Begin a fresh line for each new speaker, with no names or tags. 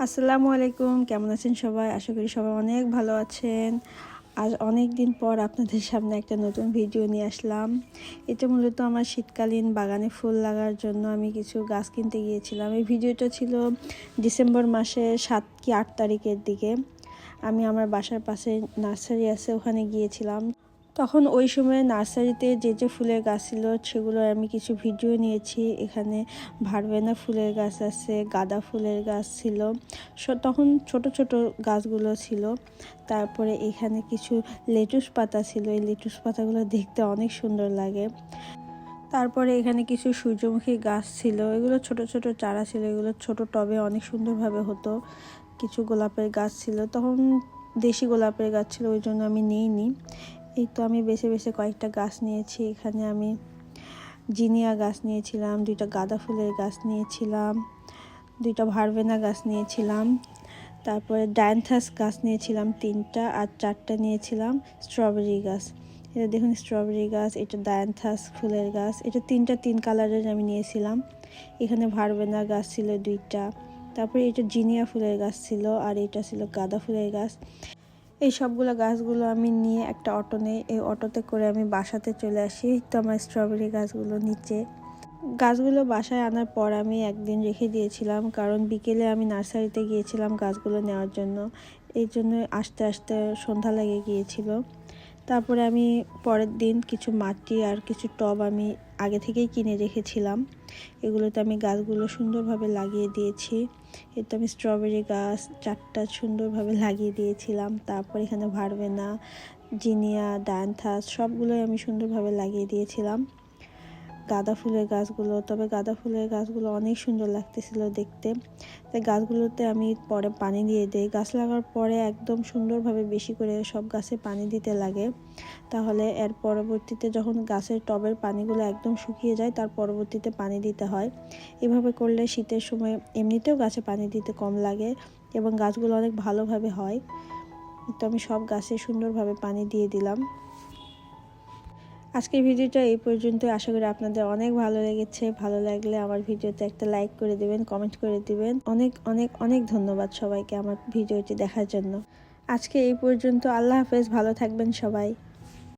আসসালামু আলাইকুম, কেমন আছেন সবাই? আশা করি সবাই অনেক ভালো আছেন। আজ অনেক দিন পর আপনাদের সামনে একটা নতুন ভিডিও নিয়ে আসলাম। এটা মূলত আমার শীতকালীন বাগানে ফুল লাগার জন্য আমি কিছু গাছ কিনতে গিয়েছিলাম। এই ভিডিওটা ছিল ডিসেম্বর মাসের 7 কি 8 তারিখের দিকে। আমি আমার বাসার পাশে নার্সারি আছে, ওখানে গিয়েছিলাম। তখন ওই সময় নার্সারিতে যে ফুলের গাছ ছিল সেগুলো আমি কিছু ভিডিও নিয়েছি। এখানে ভারবেনা ফুলের গাছ আছে, গাঁদা ফুলের গাছ ছিল, তখন ছোট ছোট গাছগুলো ছিল। তারপরে এখানে কিছু লেটুস পাতা ছিল, এই লেটুস পাতাগুলো দেখতে অনেক সুন্দর লাগে। তারপরে এখানে কিছু সূর্যমুখী গাছ ছিল, এগুলো ছোট ছোট চারা ছিল, এগুলো ছোট টবে অনেক সুন্দরভাবে হতো। কিছু গোলাপের গাছ ছিল, তখন দেশি গোলাপের গাছ ছিল, ওই জন্য আমি নিইনি। এই তো আমি বেছে বেছে কয়েকটা গাছ নিয়েছি। এখানে আমি জিনিয়া গাছ নিয়েছিলাম, 2টা গাঁদা ফুলের গাছ নিয়েছিলাম, 2টা ভারবেনা গাছ নিয়েছিলাম, তারপরে ডায়ান্থাস গাছ নিয়েছিলাম 3টা, আর 4টা নিয়েছিলাম স্ট্রবেরি গাছ। এটা দেখুন স্ট্রবেরি গাছ, এটা ডায়ান্থাস ফুলের গাছ, এটা 3টা 3 কালারের আমি নিয়েছিলাম। এখানে ভারবেনা গাছ ছিল 2টা, তারপরে এটা জিনিয়া ফুলের গাছ ছিল, আর এটা ছিল গাঁদা ফুলের গাছ। এই সবগুলো গাছগুলো আমি নিয়ে একটা অটো নেই, এই অটোতে করে আমি বাসাতে চলে আসি। তো আমার স্ট্রবেরি গাছগুলো নিচে, গাছগুলো বাসায় আনার পর আমি একদিন রেখে দিয়েছিলাম, কারণ বিকেলে আমি নার্সারিতে গিয়েছিলাম গাছগুলো নেওয়ার জন্য। এই জন্য আস্তে আস্তে সন্ধ্যা লেগে গিয়েছিল। তারপরে আমি পরের দিন কিছু মাটি আর কিছু টব আমি আগে থেকেই কিনে রেখেছিলাম, এগুলোতে আমি গাছগুলো সুন্দরভাবে লাগিয়ে দিয়েছি। এতে আমি স্ট্রবেরি গাছ 4টা সুন্দরভাবে লাগিয়ে দিয়েছিলাম। তারপর এখানে ভারবেনা, জিনিয়া, ডায়ান্থাস সবগুলোই আমি সুন্দরভাবে লাগিয়ে দিয়েছিলাম। গাঁদা ফুলের গাছগুলো, তবে গাঁদা ফুলের গাছগুলো অনেক সুন্দর লাগতেছিল দেখতে। তাই গাছগুলোতে আমি পরে পানি দিয়ে দিই। গাছ লাগার পরে একদম সুন্দরভাবে বেশি করে সব গাছে পানি দিতে লাগে, তাহলে এর পরবর্তীতে যখন গাছের টবের পানিগুলো একদম শুকিয়ে যায় তার পরবর্তীতে পানি দিতে হয়। এভাবে করলে শীতের সময় এমনিতেও গাছে পানি দিতে কম লাগে এবং গাছগুলো অনেক ভালোভাবে হয়। তো আমি সব গাছে সুন্দরভাবে পানি দিয়ে দিলাম। আজকের ভিডিওটা এই পর্যন্ত। আশা করি আপনাদের অনেক ভালো লেগেছে। ভালো লাগলে আমার ভিডিওতে একটা লাইক করে দিবেন, কমেন্ট করে দিবেন। অনেক অনেক অনেক ধন্যবাদ সবাইকে আমার ভিডিওটি দেখার জন্য। আজকে এই পর্যন্ত। আল্লাহ হাফেজ, ভালো থাকবেন সবাই।